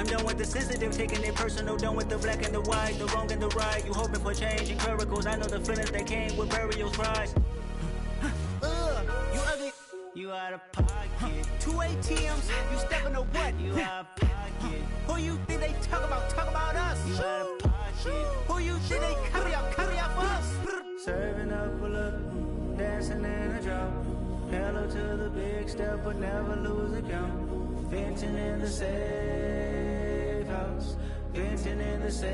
I'm done with the sensitive, taking it personal, done with the black and the white, the wrong and the right. You hoping for change and miracles, I know the feelings that came with burial cries. You ugly, you out of pocket. 2 ATMs, you stepping to what? You out of pocket. Who you think they talk about us? You out of pocket. Who you think they carry out for us? Serving up a look, dancing in a drop. Hello to the big step, but never lose a count. Venting in the safe house, venting in the safe.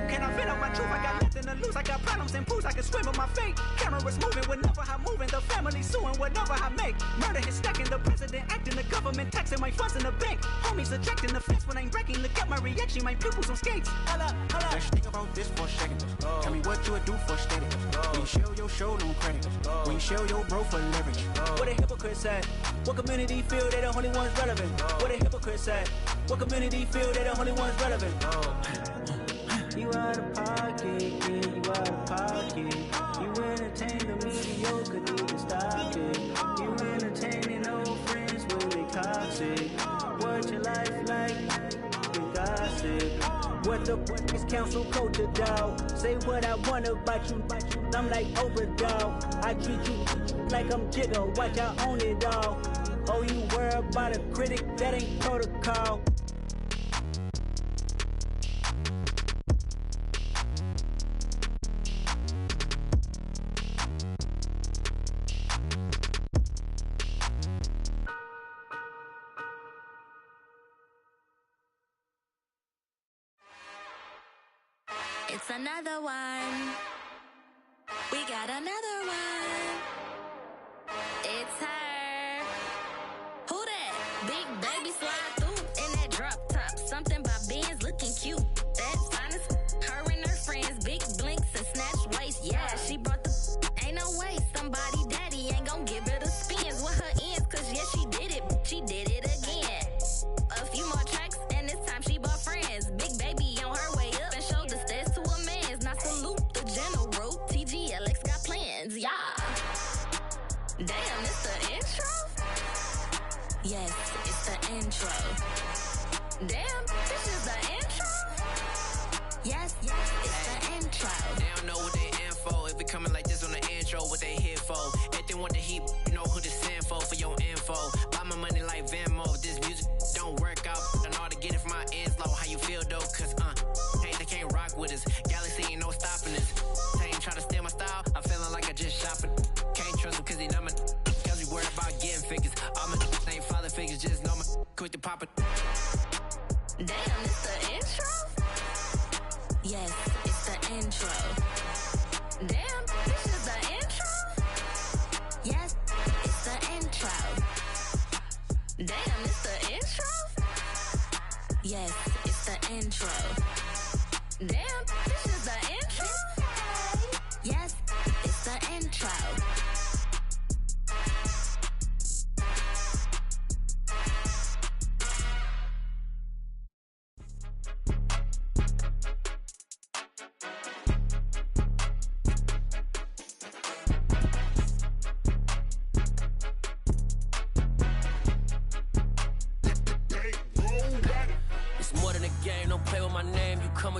Can I vent out my truth? I got nothing to lose. I got problems and booze. I can swim with my fate. Cameras moving whenever I'm moving. The family suing whatever I make. Murder is stacking. The president acting. The government taxing my funds in the bank. Homies ejecting the fence when I'm breaking. Look at my reaction. My pupils on skates. Hold up. Let's think about this for a second. Tell me what you would do for steady. When you show your show, no credit. When you show your bro for leverage. What a hypocrite said. What community feel they the only ones relevant? What a hypocrite said. What community feel they the only ones relevant? You out of pocket, yeah, you out of pocket. You entertain the mediocre, need to stop it. You entertaining old friends when they toxic. What your life like? The gossip. What the fuck is council culture, dog? Say what I want about you. I'm like Oprah, dog. I treat you like I'm Jigga. Watch I own it all. Oh, you worry about a critic? That ain't protocol. It's another one. We got another one. It's her. Who that? Big baby slide through in that drop top. Something about Benz looking cute. That's honest. Her and her friends, big blinks and snatch waist. Yeah, she brought the. Ain't no way somebody daddy ain't gon' give her the spins with her ends. Cause yeah, she did it. She did it again. A few more tracks and this time she bought friends. Big baby on her way up and showed the stairs to a man's. Now salute the general. TGLX got plans, yeah. Damn, it's the intro? Yes, it's the intro. Damn, this is the intro? Yes, it's the intro. They don't know what they info. If we coming like this on the intro, what they here for? Everything want the heat, you know who to send for your info. Buy my money like Venmo. This music don't work out. I know how to get it from my ends low. How you feel though? Cause hey, they can't rock with us. Galaxy ain't no stopping us. They ain't try to steal my style. I'm feeling like I just shopping. Can't trust him cause he not my. Cause we worried about getting figures. All my ain't father figures. Just know my quick to pop it. Damn, it's the intro? Yes, it's the intro. Damn, this is the intro? Yes, it's the intro. Damn, it's the intro? Yes, it's the intro. Damn, this is the intro? Yes, it's the intro.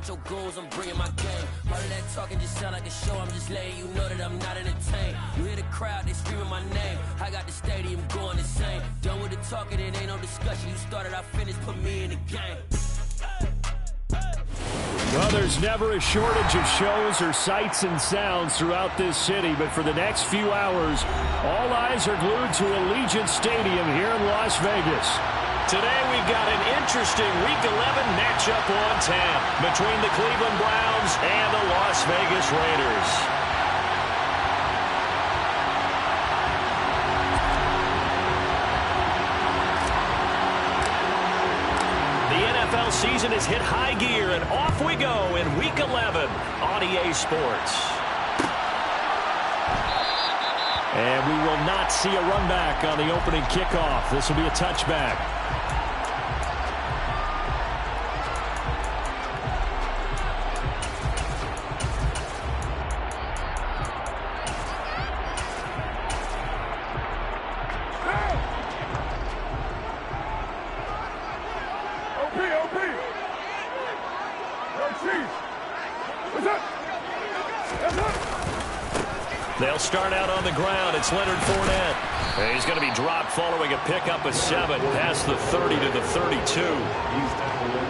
Your goals, I'm bringing my game. All of that talking just sound like a show. I'm just letting you know that I'm not entertained. You hear the crowd, they screaming my name. I got the stadium going insane. Done with the talking, it ain't no discussion. You started, I finished, put me in the game. Well, there's never a shortage of shows or sights and sounds throughout this city, but for the next few hours, all eyes are glued to Allegiant Stadium here in Las Vegas. Today we've got an interesting Week 11 matchup on tap between the Cleveland Browns and the Las Vegas Raiders. The NFL season has hit high gear, and off we go in Week 11 on EA Sports. And we will not see a run back on the opening kickoff. This will be a touchback. They'll start out on the ground. It's Leonard Fournette. And he's going to be dropped following a pickup of 7 past the 30 to the 32.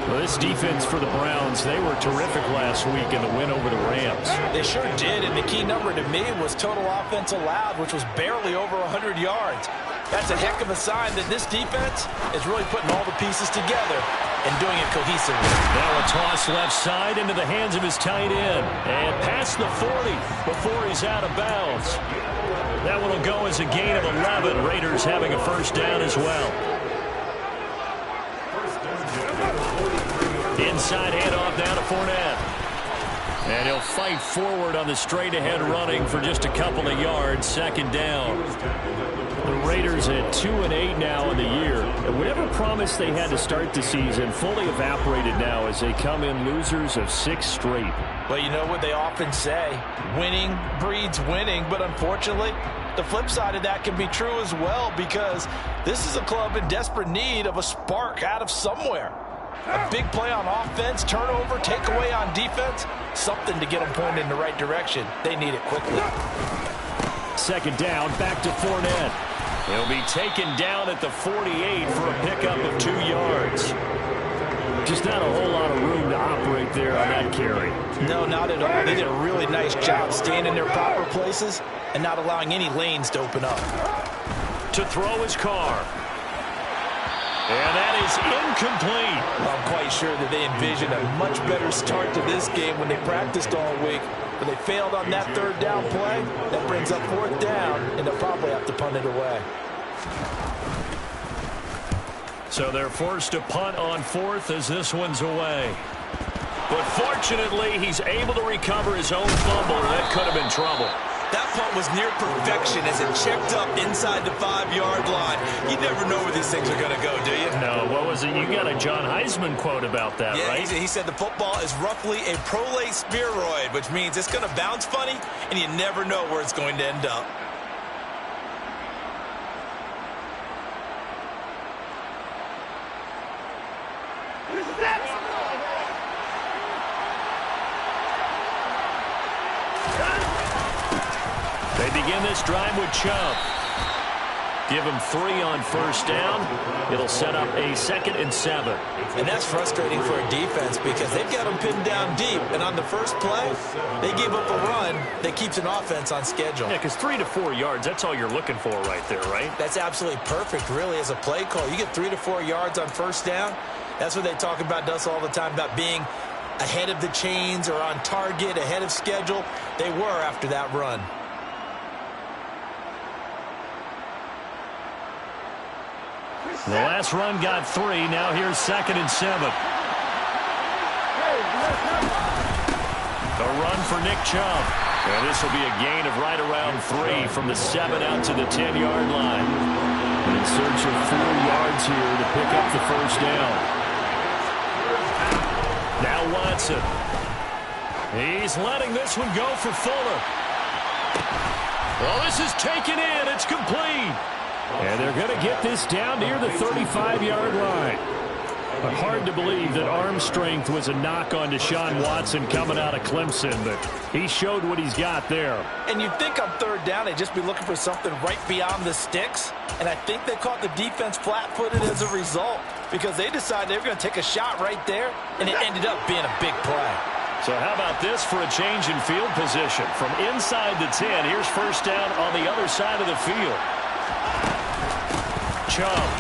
Well, this defense for the Browns, they were terrific last week in the win over the Rams. They sure did, and the key number to me was total offense allowed, which was barely over 100 yards. That's a heck of a sign that this defense is really putting all the pieces together and doing it cohesively. Now a toss left side into the hands of his tight end. And past the 40 before he's out of bounds. That one will go as a gain of 11. Raiders having a first down as well. Inside handoff down to Fournette. And he'll fight forward on the straight-ahead running for just a couple of yards. Second down. The Raiders at 2-8 now in the year. And whatever promise they had to start the season fully evaporated now as they come in losers of 6 straight. Well, you know what they often say, winning breeds winning, but unfortunately, the flip side of that can be true as well, because this is a club in desperate need of a spark out of somewhere. A big play on offense, turnover, takeaway on defense, something to get them pointed in the right direction. They need it quickly. Second down, back to Fournette. He'll be taken down at the 48 for a pickup of 2 yards. Just not a whole lot of room to operate there on that carry. No, not at all. They did a really nice job staying in their proper places and not allowing any lanes to open up. To throw his car. And that is incomplete. I'm quite sure that they envisioned a much better start to this game when they practiced all week. But they failed on that third down play. That brings up fourth down, and they'll probably have to punt it away. So they're forced to punt on fourth as this one's away. But fortunately, he's able to recover his own fumble, or that could have been trouble. That punt was near perfection as it checked up inside the 5-yard line. You never know where these things are going to go, do you? No, what was it? You got a John Heisman quote about that, yeah, right? He said the football is roughly a prolate spheroid, which means it's going to bounce funny, and you never know where it's going to end up. They begin this drive with Chubb. Give him 3 on first down. It'll set up a 2nd and 7. And that's frustrating for a defense because they've got them pinned down deep. And on the first play, they gave up a run that keeps an offense on schedule. Yeah, because 3 to 4 yards, that's all you're looking for right there, right? That's absolutely perfect, really, as a play call. You get 3 to 4 yards on first down. That's what they talk about us all the time, about being ahead of the chains or on target, ahead of schedule. They were after that run. The last run got 3. Now here's 2nd and 7. A run for Nick Chubb. And this will be a gain of right around 3 from the 7 out to the 10-yard line. In search of 4 yards here to pick up the first down. Now Watson. He's letting this one go for Fuller. Well, this is taken in. It's complete. And they're going to get this down near the 35-yard line. But hard to believe that arm strength was a knock on Deshaun Watson coming out of Clemson, but he showed what he's got there. And you'd think on third down they'd just be looking for something right beyond the sticks. And I think they caught the defense flat-footed as a result because they decided they were going to take a shot right there, and it ended up being a big play. So how about this for a change in field position? From inside the 10, here's first down on the other side of the field. Chubb.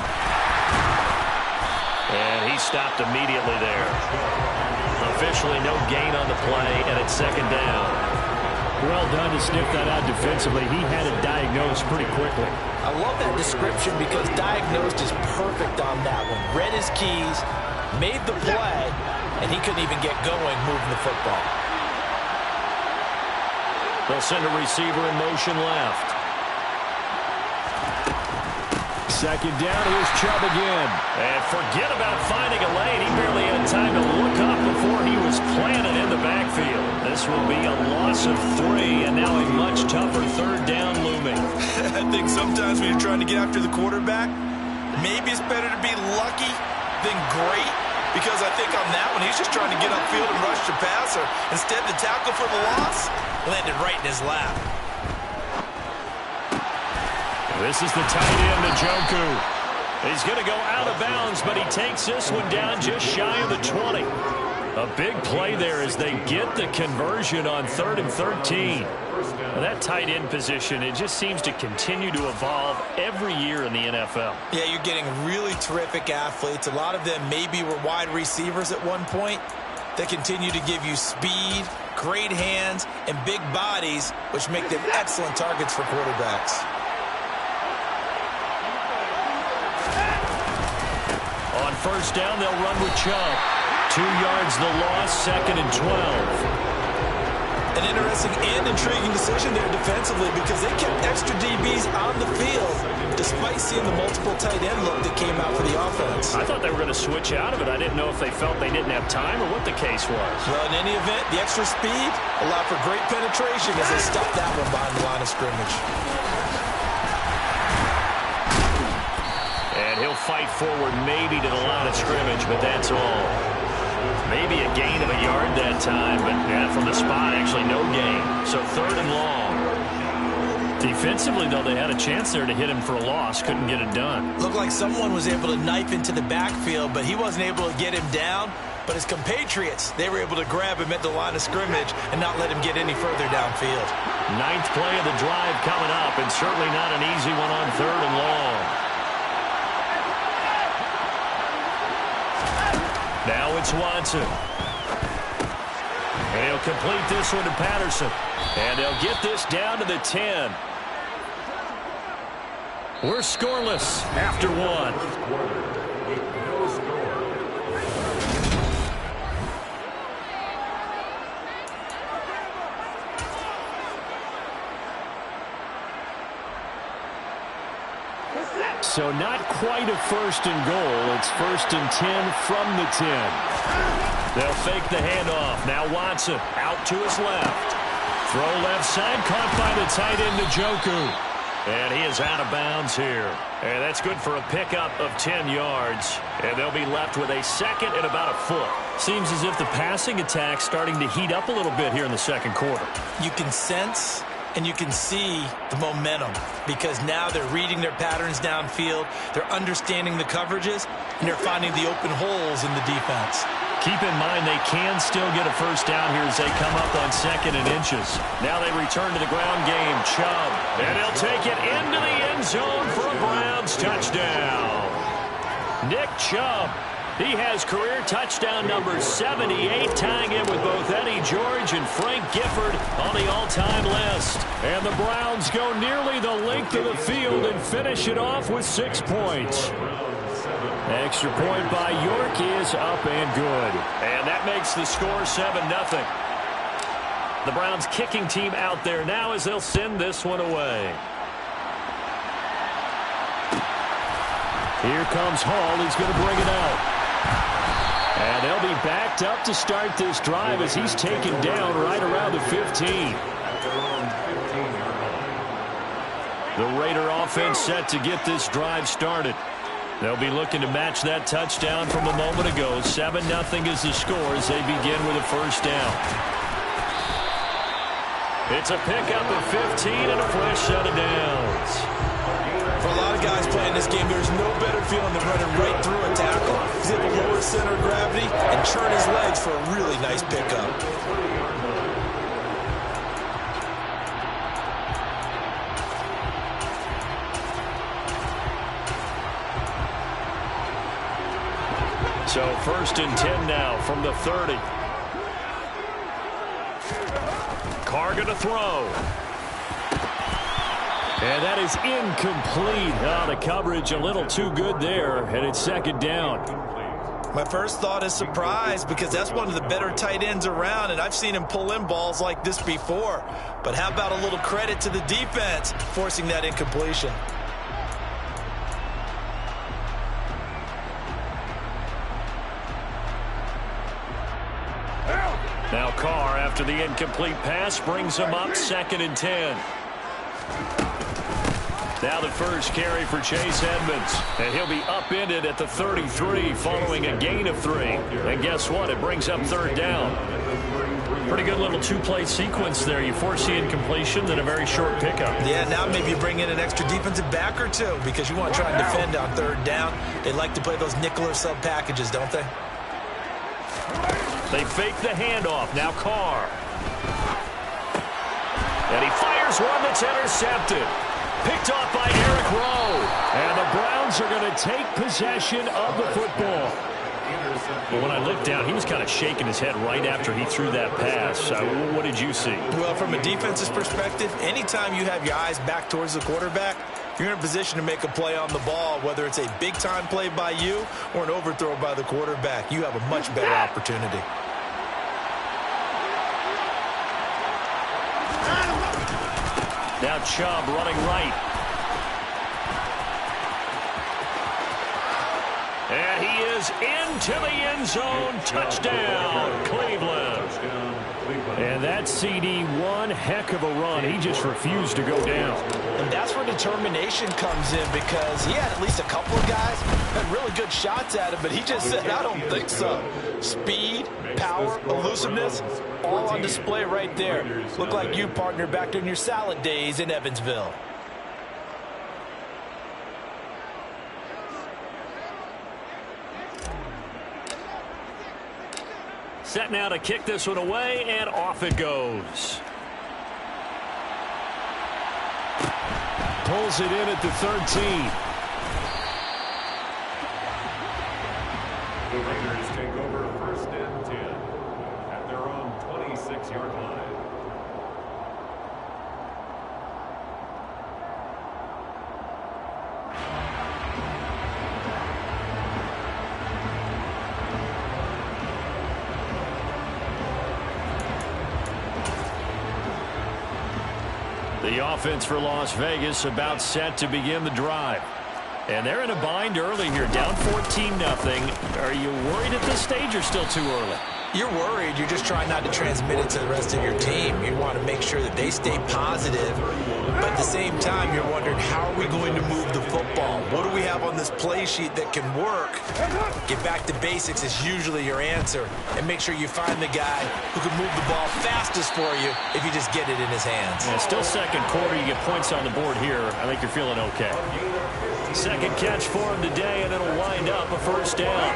And he stopped immediately there. Officially no gain on the play, and it's 2nd down. Well done to sniff that out defensively. He had it diagnosed pretty quickly. I love that description because diagnosed is perfect on that one. Read his keys, made the play, and he couldn't even get going moving the football. They'll send a receiver in motion left. 2nd down, here's Chubb again. And forget about finding a lane. He barely had time to look up before he was planted in the backfield. This will be a loss of 3, and now a much tougher third down looming. I think sometimes when you're trying to get after the quarterback, maybe it's better to be lucky than great. Because I think on that one, he's just trying to get upfield and rush the passer. Instead, the tackle for the loss landed right in his lap. This is the tight end, Njoku. He's going to go out of bounds, but he takes this one down just shy of the 20. A big play there as they get the conversion on 3rd and 13. Well, that tight end position, it just seems to continue to evolve every year in the NFL. Yeah, you're getting really terrific athletes. A lot of them maybe were wide receivers at one point. They continue to give you speed, great hands, and big bodies, which make them excellent targets for quarterbacks. On first down, they'll run with Chubb. 2 yards the loss, 2nd and 12. An interesting and intriguing decision there defensively because they kept extra DBs on the field despite seeing the multiple tight end look that came out for the offense. I thought they were going to switch out of it. I didn't know if they felt they didn't have time or what the case was. Well, in any event, the extra speed allowed for great penetration as they stuffed that one behind the line of scrimmage. And he'll fight forward maybe to the line of scrimmage, but that's all. Maybe a gain of a yard that time, but yeah, from the spot, actually no gain. So 3rd and long. Defensively, though, they had a chance there to hit him for a loss. Couldn't get it done. Looked like someone was able to knife into the backfield, but he wasn't able to get him down. But his compatriots, they were able to grab him at the line of scrimmage and not let him get any further downfield. 9th play of the drive coming up, and certainly not an easy one on 3rd and long. Now it's Watson. And he'll complete this one to Patterson. And they'll get this down to the 10. We're scoreless after 1. So not quite a 1st and goal. It's 1st and 10 from the 10. They'll fake the handoff. Now Watson out to his left. Throw left side, caught by the tight end, Njoku. And he is out of bounds here. And that's good for a pickup of 10 yards. And they'll be left with a 2nd and about a foot. Seems as if the passing attack's starting to heat up a little bit here in the 2nd quarter. You can sense and you can see the momentum because now they're reading their patterns downfield, they're understanding the coverages, and they're finding the open holes in the defense. Keep in mind they can still get a first down here as they come up on 2nd and inches. Now they return to the ground game. Chubb. And he'll take it into the end zone for a Browns touchdown. Nick Chubb. He has career touchdown number 78, tying in with both Eddie George and Frank Gifford on the all-time list. And the Browns go nearly the length of the field and finish it off with 6 points. Extra point by York is up and good. And that makes the score 7-0. The Browns kicking team out there now as they'll send this one away. Here comes Hall. He's going to bring it out. And they'll be backed up to start this drive as he's taken down right around the 15. The Raider offense set to get this drive started. They'll be looking to match that touchdown from a moment ago. 7-0 is the score as they begin with a first down. It's a pickup of 15 and a fresh set of downs. For a lot of guys playing this game, there's no better feeling than running right through a tackle. He's able to lower center of gravity and turn his legs for a really nice pickup. So 1st and 10 now from the 30. Carr going to throw. And that is incomplete. Oh, the coverage a little too good there, and it's 2nd down. My first thought is surprise because that's one of the better tight ends around, and I've seen him pull in balls like this before. But how about a little credit to the defense forcing that incompletion? Now Carr, after the incomplete pass, brings him up 2nd and 10. Now the first carry for Chase Edmonds. And he'll be upended at the 33 following a gain of 3. And guess what? It brings up third down. Pretty good little two-play sequence there. You force the incompletion, then a very short pickup. Yeah, now maybe you bring in an extra defensive back or two because you want to try and defend on third down. They like to play those nickel or sub packages, don't they? They fake the handoff. Now Carr. And he fires one that's intercepted. Picked off by Eric Rowe. And the Browns are going to take possession of the football. But when I looked down, he was kind of shaking his head right after he threw that pass. What did you see? Well, from a defense's perspective, anytime you have your eyes back towards the quarterback, you're in a position to make a play on the ball, whether it's a big-time play by you or an overthrow by the quarterback. You have a much better opportunity. Now Chubb running right. And he is into the end zone. Touchdown, Cleveland. And that CD, one heck of a run. He just refused to go down. And that's where determination comes in because he had at least a couple of guys had really good shots at him, but he just said, I don't think so. Speed, power, elusiveness, all on display right there. Look like you, partner, back in your salad days in Evansville. Set now to kick this one away, and off it goes. Pulls it in at the 13. The Raiders take over 1st and 10 at their own 26-yard line. The offense for Las Vegas about set to begin the drive. And they're in a bind early here, down 14-0. Are you worried at this stage or still too early? You're worried. You're just trying not to transmit it to the rest of your team. You want to make sure that they stay positive. But at the same time, you're wondering, how are we going to move the football? What do we have on this play sheet that can work? Get back to basics is usually your answer. And make sure you find the guy who can move the ball fastest for you if you just get it in his hands. Yeah, still second quarter. You get points on the board here. I think you're feeling okay. Second catch for him today, and it'll wind up a first down.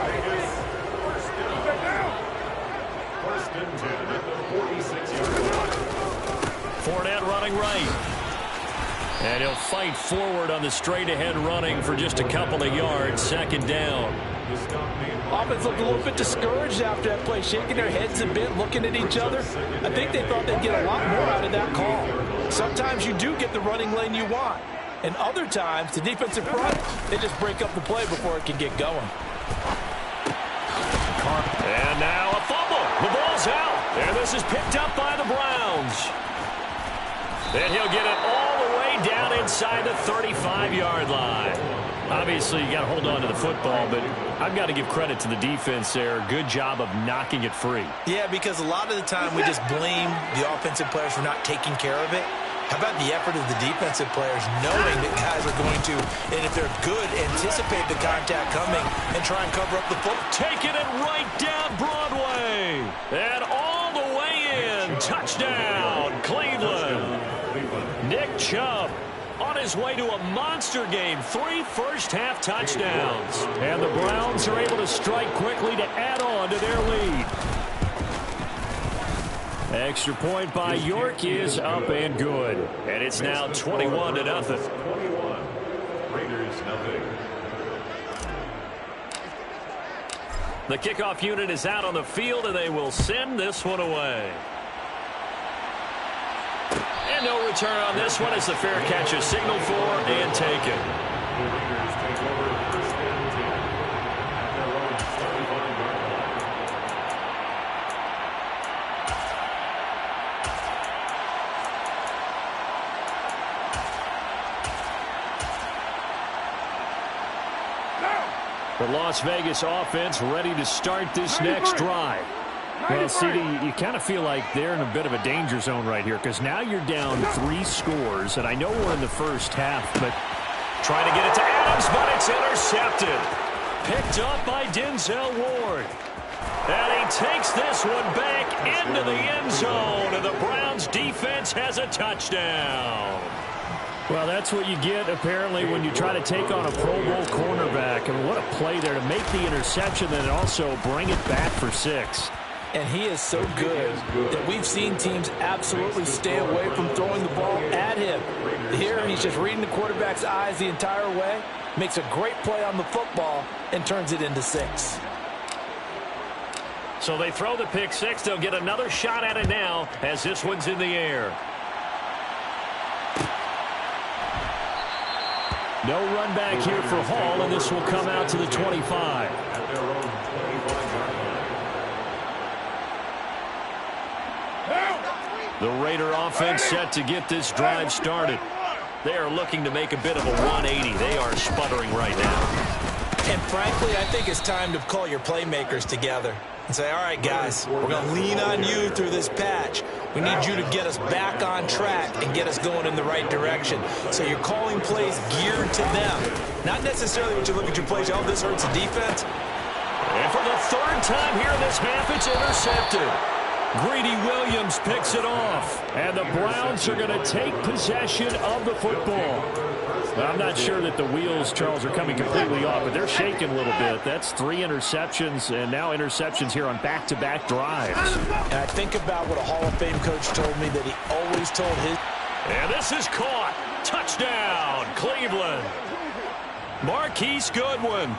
Fournette running right. And he'll fight forward on the straight-ahead running for just a couple of yards. Second down. Offense looked a little bit discouraged after that play, shaking their heads a bit, looking at each other. I think they thought they'd get a lot more out of that call. Sometimes you do get the running lane you want. And other times, the defensive front, they just break up the play before it can get going. And now a fumble. The ball's out. And this is picked up by the Browns. And he'll get it all the way down inside the 35-yard line. Obviously, you got to hold on to the football, but I've got to give credit to the defense there. Good job of knocking it free. Yeah, because a lot of the time we just blame the offensive players for not taking care of it. How about the effort of the defensive players knowing that guys are going to, and if they're good, anticipate the contact coming and try and cover up the foot. Taking it right down Broadway. And all the way in. Touchdown, Cleveland. Nick Chubb on his way to a monster game. 3 first-half touchdowns. And the Browns are able to strike quickly to add on to their lead. Extra point by York is up and good. And it's now 21-0. 21. Raiders 0. The kickoff unit is out on the field, and they will send this one away. And no return on this one as the fair catch is signaled for and taken. The Raiders take over 1st and 10 at their own 35-yard line. The Las Vegas offense ready to start this next drive. Well, CD, you kind of feel like they're in a bit of a danger zone right here because now you're down 3 scores, and I know we're in the first half, but Trying to get it to Adams, but it's intercepted. Picked up by Denzel Ward. And he takes this one back into the end zone, and the Browns defense has a touchdown. Well, that's what you get, apparently, when you try to take on a Pro Bowl cornerback. I mean, what a play there to make the interception and also bring it back for 6. And he is so good that we've seen teams absolutely stay away from throwing the ball at him. Here, he's just reading the quarterback's eyes the entire way, makes a great play on the football, and turns it into 6. So they throw the pick 6. They'll get another shot at it now as this one's in the air. No run back here for Hall, and this will come out to the 25. The Raider offense set to get this drive started. They are looking to make a bit of a 180. They are sputtering right now. And frankly, I think it's time to call your playmakers together and say, all right, guys, we're going to lean on you through this patch. We need you to get us back on track and get us going in the right direction. So you're calling plays geared to them. Not necessarily when you look at your plays, oh, this hurts the defense. And for the 3rd time here in this half, it's intercepted. Greedy Williams picks it off. And the Browns are going to take possession of the football. I'm not sure that the wheels, Charles, are coming completely off, but they're shaking a little bit. That's 3 interceptions, and now interceptions here on back-to-back drives. And I think about what a Hall of Fame coach told me that he always told his... And this is caught. Touchdown, Cleveland. Marquise Goodwin,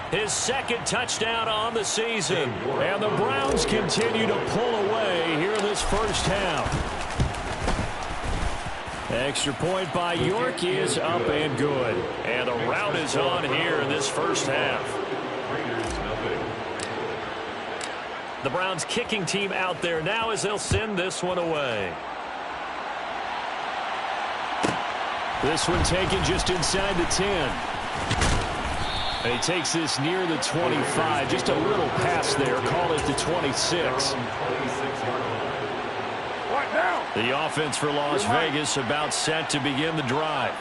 his 2nd touchdown on the season. And the Browns continue to pull away here in this first half. Extra point by York is up and good. And the rout is on here in this first half. The Browns kicking team out there now as they'll send this one away. This one taken just inside the 10. And he takes this near the 25. Just a little pass there. Call it the 26. The offense for Las Vegas about set to begin the drive.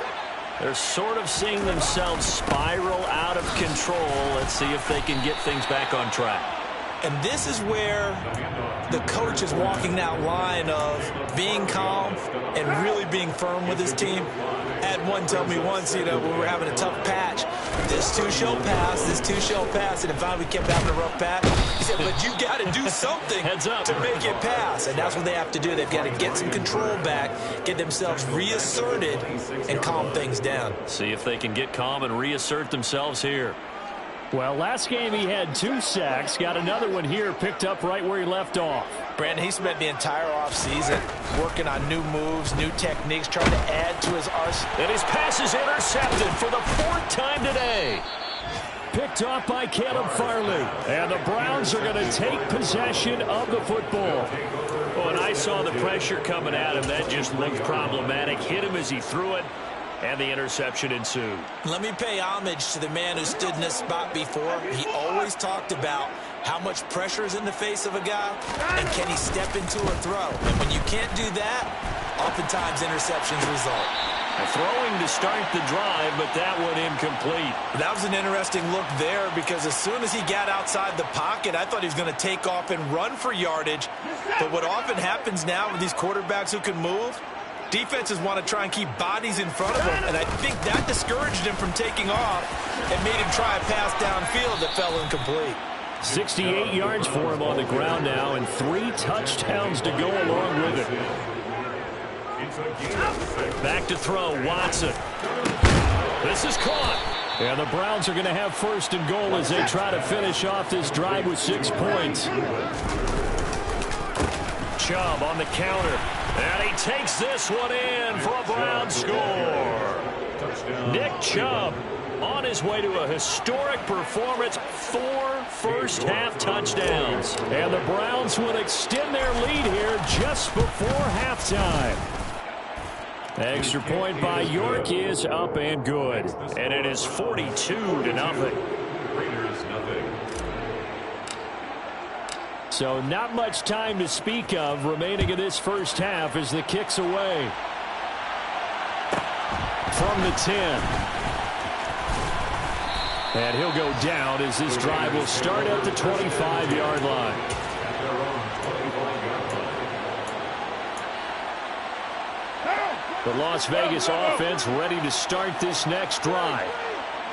They're sort of seeing themselves spiral out of control. Let's see if they can get things back on track. And this is where the coach is walking that line of being calm and really being firm with his team. I had one tell me once, when we were having a tough patch, this too shall pass, this too shall pass, and finally we kept having a rough patch. He said, but you got to do something to make it pass, and that's what they have to do. They've got to get some control back, get themselves reasserted, and calm things down. See if they can get calm and reassert themselves here. Well, last game he had 2 sacks. Got another one here, picked up right where he left off. Brandon, he spent the entire offseason working on new moves, new techniques, trying to add to his arsenal. And his pass is intercepted for the 4th time today. Picked off by Caleb Farley. And the Browns are going to take possession of the football. Oh, and I saw the pressure coming at him. That just looked problematic. Hit him as he threw it. And the interception ensued. Let me pay homage to the man who stood in this spot before. He always talked about how much pressure is in the face of a guy, and can he step into a throw. And when you can't do that, oftentimes interceptions result. Throwing to start the drive, but that one incomplete. That was an interesting look there because as soon as he got outside the pocket, I thought he was going to take off and run for yardage. But what often happens now with these quarterbacks who can move, defenses want to try and keep bodies in front of him, and I think that discouraged him from taking off and made him try a pass downfield that fell incomplete. 68 yards for him on the ground now, and 3 touchdowns to go along with it. Back to throw, Watson. This is caught. And the Browns are going to have 1st and goal as they try to finish off this drive with 6 points. Chubb on the counter. And he takes this one in for a Brown score. Nick Chubb on his way to a historic performance. 4 first-half touchdowns. And the Browns will extend their lead here just before halftime. Extra point by York is up and good. And it is 42-0. So not much time to speak of remaining in this first half as the kick's away. From the 10. And he'll go down as this drive will start at the 25-yard line. The Las Vegas offense ready to start this next drive.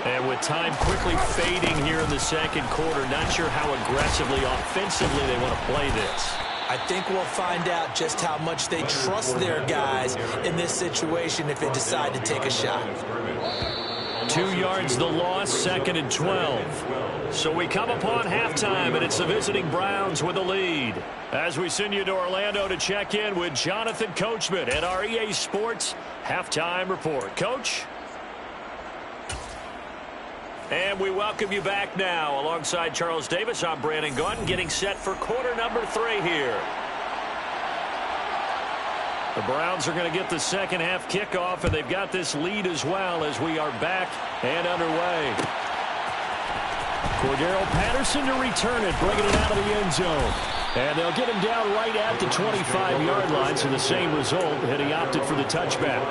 And with time quickly fading here in the second quarter, not sure how aggressively, offensively they want to play this. I think we'll find out just how much they trust their guys in this situation if they decide to take a shot. 2 yards the loss, 2nd and 12. So we come upon halftime, and it's the visiting Browns with a lead. As we send you to Orlando to check in with Jonathan Coachman at our EA Sports Halftime Report. Coach? And we welcome you back now. Alongside Charles Davis, I'm Brandon Gaudin, getting set for quarter number 3 here. The Browns are going to get the second half kickoff, and they've got this lead as well as we are back and underway. Cordero Patterson to return it, bringing it out of the end zone. And they'll get him down right at the 25-yard line, so the same result, and he opted for the touchback.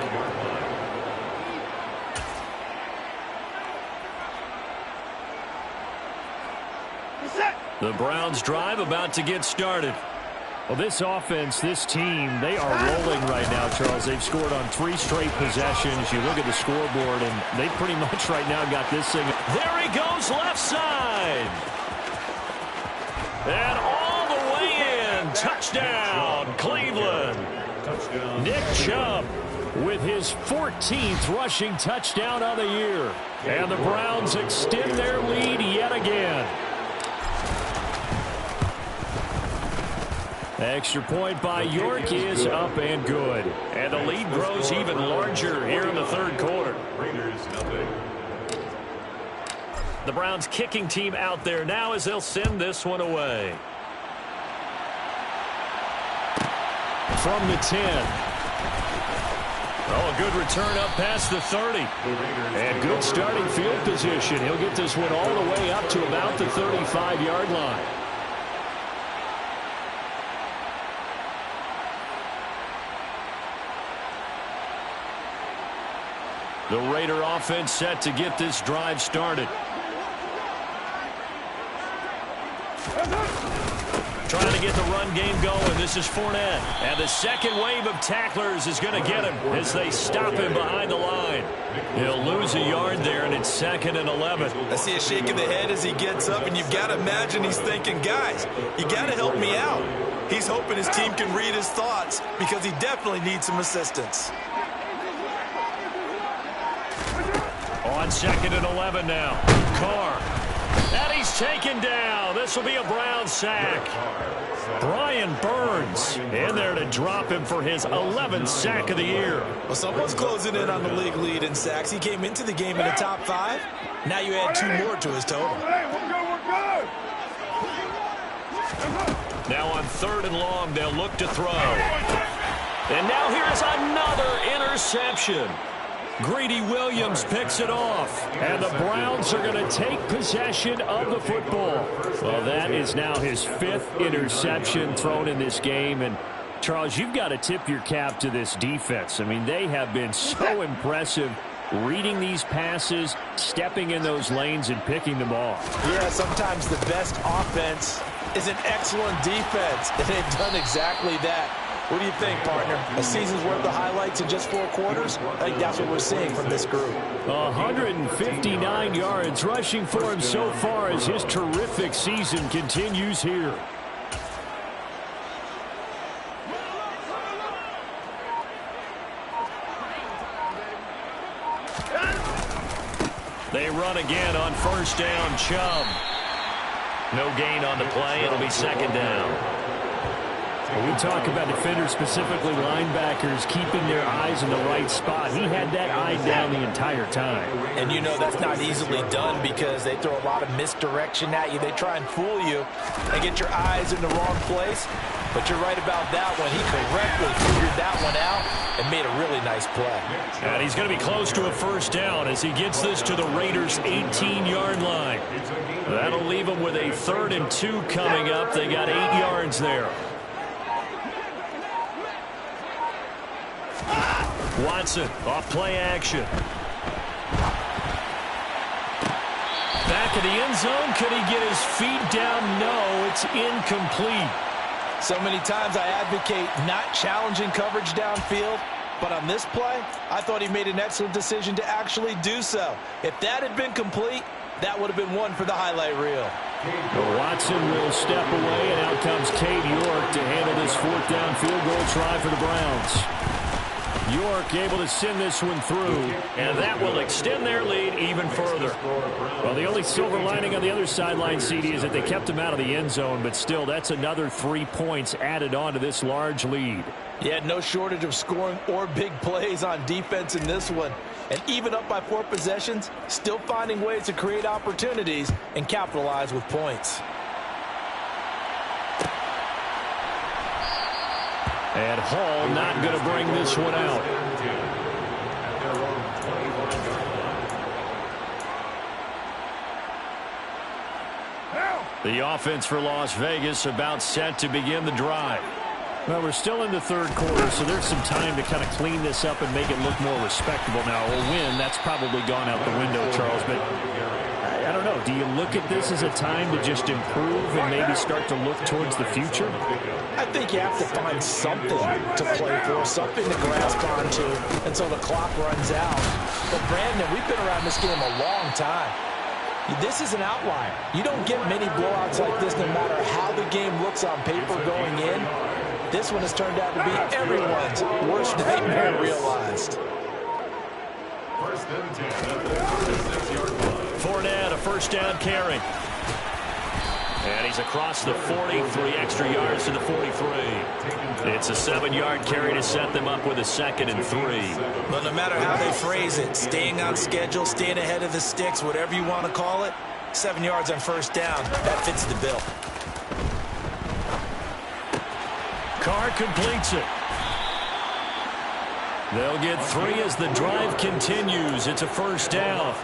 The Browns drive about to get started. Well, this offense, this team, they are rolling right now, Charles. They've scored on 3 straight possessions. You look at the scoreboard, and they pretty much right now got this thing. There he goes, left side. And all the way in. Touchdown, Cleveland. Nick Chubb with his 14th rushing touchdown of the year. And the Browns extend their lead yet again. Extra point by York is up and good. And the lead grows even larger here in the third quarter. The Browns kicking team out there now as they'll send this one away. From the 10. Oh, a good return up past the 30. And good starting field position. He'll get this one all the way up to about the 35-yard line. The Raider offense set to get this drive started. Trying to get the run game going. This is Fournette. And the second wave of tacklers is going to get him as they stop him behind the line. He'll lose a yard there, and it's 2nd and 11. I see a shake of the head as he gets up, and you've got to imagine he's thinking, guys, you got to help me out. He's hoping his team can read his thoughts because he definitely needs some assistance. On 2nd and 11 now. Carr. And he's taken down. This will be a Brown sack. Brian Burns in there to drop him for his 11th sack of the year. Well, someone's closing in on the league lead in sacks. He came into the game in the top 5. Now you add 2 more to his total. Now on 3rd and long, they'll look to throw. And now here's another interception. Greedy Williams picks it off. And the Browns are going to take possession of the football. Well, that is now his 5th interception thrown in this game. And, Charles, you've got to tip your cap to this defense. I mean, they have been so impressive reading these passes, stepping in those lanes, and picking them off. Yeah, sometimes the best offense is an excellent defense. And they've done exactly that. What do you think, partner? A season's worth of highlights in just 4 quarters? I think that's what we're seeing from this group. 159 yards rushing for him so far as his terrific season continues here. They run again on 1st down. Chubb. No gain on the play. It'll be 2nd down. When we talk about defenders, specifically linebackers, keeping their eyes in the right spot. He had that eye down the entire time. And you know that's not easily done because they throw a lot of misdirection at you. They try and fool you and get your eyes in the wrong place. But you're right about that one. He correctly figured that one out and made a really nice play. And he's going to be close to a 1st down as he gets this to the Raiders' 18-yard line. That'll leave them with a 3rd and 2 coming up. They got 8 yards there. Watson off play action. back of the end zone. Could he get his feet down? No, it's incomplete. So many times I advocate not challenging coverage downfield, but on this play, I thought he made an excellent decision to actually do so. If that had been complete, that would have been one for the highlight reel. Watson will step away, and out comes Cade York to handle this fourth down field goal try for the Browns. York able to send this one through, and that will extend their lead even further. Well, the only silver lining on the other sideline, CD, is that they kept him out of the end zone, but still, that's another 3 points added on to this large lead. Yeah, no shortage of scoring or big plays on defense in this one. And even up by 4 possessions, still finding ways to create opportunities and capitalize with points. And Hall not going to bring this one out. The offense for Las Vegas about set to begin the drive. Well, we're still in the third quarter, so there's some time to kind of clean this up and make it look more respectable. Now, a win, that's probably gone out the window, Charles, but I don't know. Do you look at this as a time to just improve and maybe start to look towards the future? I think you have to find something to play for, something to grasp onto until the clock runs out. But, Brandon, we've been around this game a long time. This is an outlier. You don't get many blowouts like this no matter how the game looks on paper going in. This one has turned out to be everyone's worst nightmare realized. First and 10 at the 46-yard line. Fournette, a first down carry. And he's across the 40, 3 extra yards to the 43. It's a 7-yard carry to set them up with a 2nd and 3. But no matter how they phrase it, staying on schedule, staying ahead of the sticks, whatever you want to call it, 7 yards on first down, that fits the bill. Carr completes it. They'll get 3 as the drive continues. It's a first down.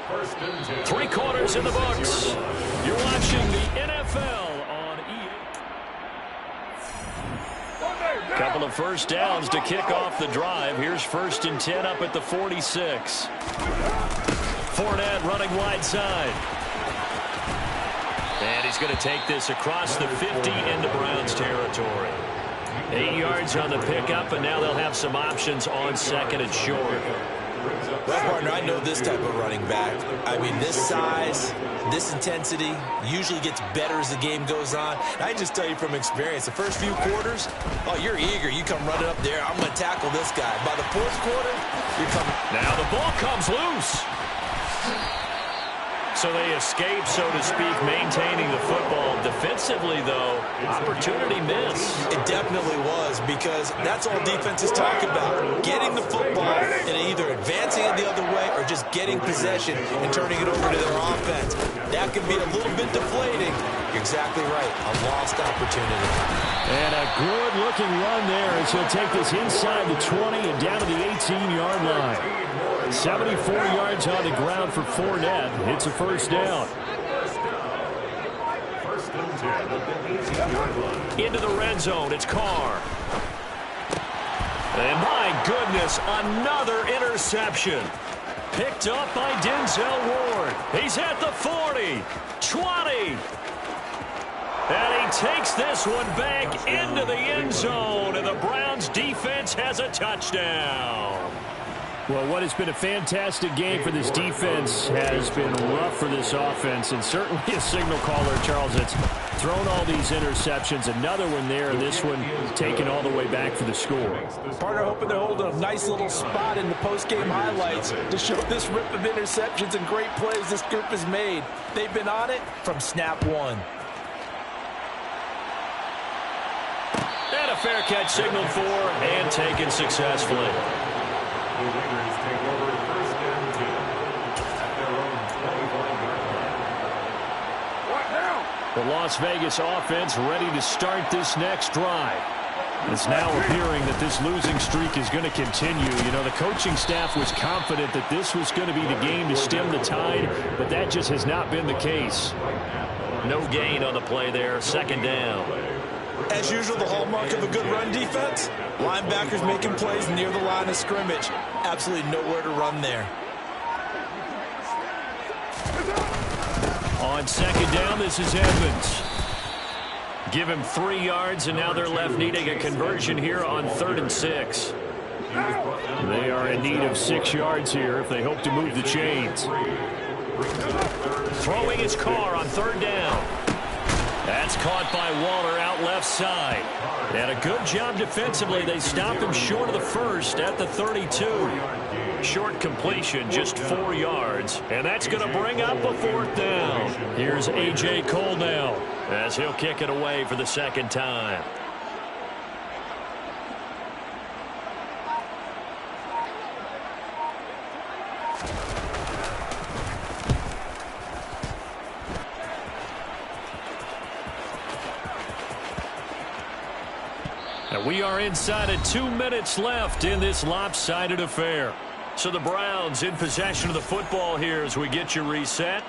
First and 10. 3 quarters in the books. You're watching the NFL on EA. Couple of first downs to kick off the drive. Here's 1st and 10 up at the 46. Fournette running wide side. And he's going to take this across the 50 into Browns territory. 8 yards on the pickup, and now they'll have some options on 2nd and short. Well, partner, I know this type of running back. I mean, this size, this intensity usually gets better as the game goes on. And I just tell you from experience, the first few quarters, oh, you're eager. You come running up there. I'm going to tackle this guy. By the 4th quarter, you're coming. Now the ball comes loose. So they escape, so to speak, maintaining the football. Defensively, though, opportunity miss. It definitely was, because that's all defenses talk about. Getting the football and either advancing it the other way or just getting possession and turning it over to their offense. That can be a little bit deflating. You're exactly right. A lost opportunity. And a good-looking run there as he'll take this inside the 20 and down to the 18-yard line. 74 yards on the ground for Fournette. It's a first down. First and 10 at the 18-yard line. Into the red zone. It's Carr. And my goodness, another interception. Picked up by Denzel Ward. He's at the 40, 20. And he takes this one back into the end zone. And the Browns defense has a touchdown. Well, what has been a fantastic game for this defense has been rough for this offense, and certainly a signal caller, Charles, that's thrown all these interceptions. Another one there, and this one taken all the way back for the score. Partner hoping to hold a nice little spot in the post-game highlights to show this rip of interceptions and great plays this group has made. They've been on it from snap one. And a fair catch signaled for and taken successfully. The Raiders take over first and 10 at their own 25-yard line. The Las Vegas offense ready to start this next drive. It's now appearing that this losing streak is going to continue. You know, the coaching staff was confident that this was going to be the game to stem the tide, but that just has not been the case. No gain on the play there, 2nd down. As usual, the hallmark of a good run defense, linebackers making plays near the line of scrimmage. Absolutely nowhere to run there. On second down, this is Edmonds. Give him 3 yards, and now they're left needing a conversion here on 3rd and 6. They are in need of 6 yards here if they hope to move the chains. Throwing his car on 3rd down. That's caught by Waller out left side. And a good job defensively. They stopped him short of the first at the 32. Short completion, just 4 yards. And that's going to bring up a 4th down. Here's A.J. Cole now as he'll kick it away for the 2nd time. And we are inside of 2 minutes left in this lopsided affair. So the Browns in possession of the football here as we get you reset.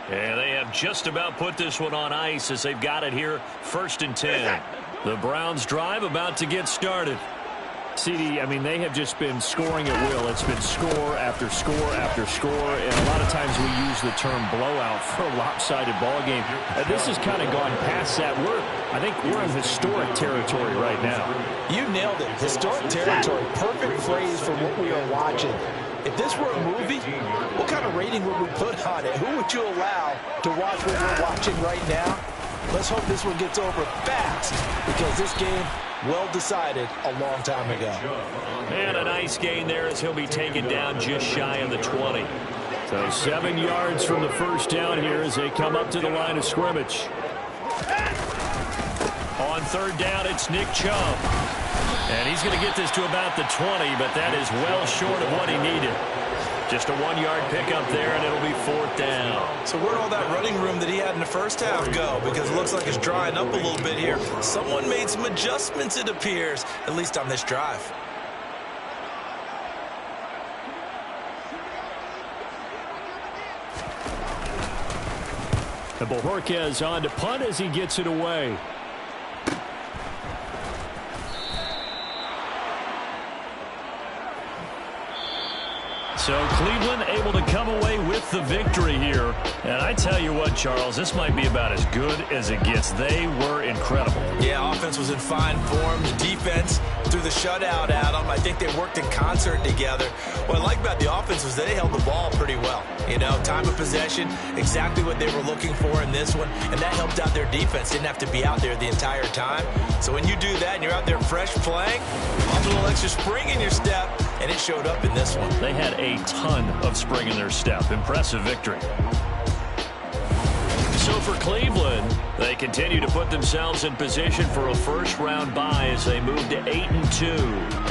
And they have just about put this one on ice as they've got it here, 1st and 10. The Browns drive about to get started. CD, I mean, they have just been scoring at will. It's been score after score after score, and a lot of times we use the term blowout for a lopsided ball game. This has kind of gone past that. I think we're in historic territory right now. You nailed it. Historic territory. Perfect phrase for what we are watching. If this were a movie, what kind of rating would we put on it? Who would you allow to watch what we're watching right now? Let's hope this one gets over fast, because this game, well decided a long time ago. And a nice gain there as he'll be taken down just shy of the 20. So 7 yards from the 1st down here as they come up to the line of scrimmage. On 3rd down, it's Nick Chubb. And he's going to get this to about the 20, but that is well short of what he needed. Just a 1-yard pickup there, and it'll be 4th down. So where'd all that running room that he had in the first half go? Because it looks like it's drying up a little bit here. Someone made some adjustments, it appears, at least on this drive. And Bojorquez on to punt as he gets it away. So Cleveland able to come away with the victory here. And I tell you what, Charles, this might be about as good as it gets. They were incredible. Yeah, offense was in fine form. The defense threw the shutout at them. I think they worked in concert together. What I like about the offense was they held the ball pretty well. You know, time of possession, exactly what they were looking for in this one. And that helped out their defense. Didn't have to be out there the entire time. So when you do that and you're out there fresh playing, a little extra spring in your step, and it showed up in this one. They had a ton of spring in their step. Impressive victory. So for Cleveland, they continue to put themselves in position for a first-round bye as they move to 8-2.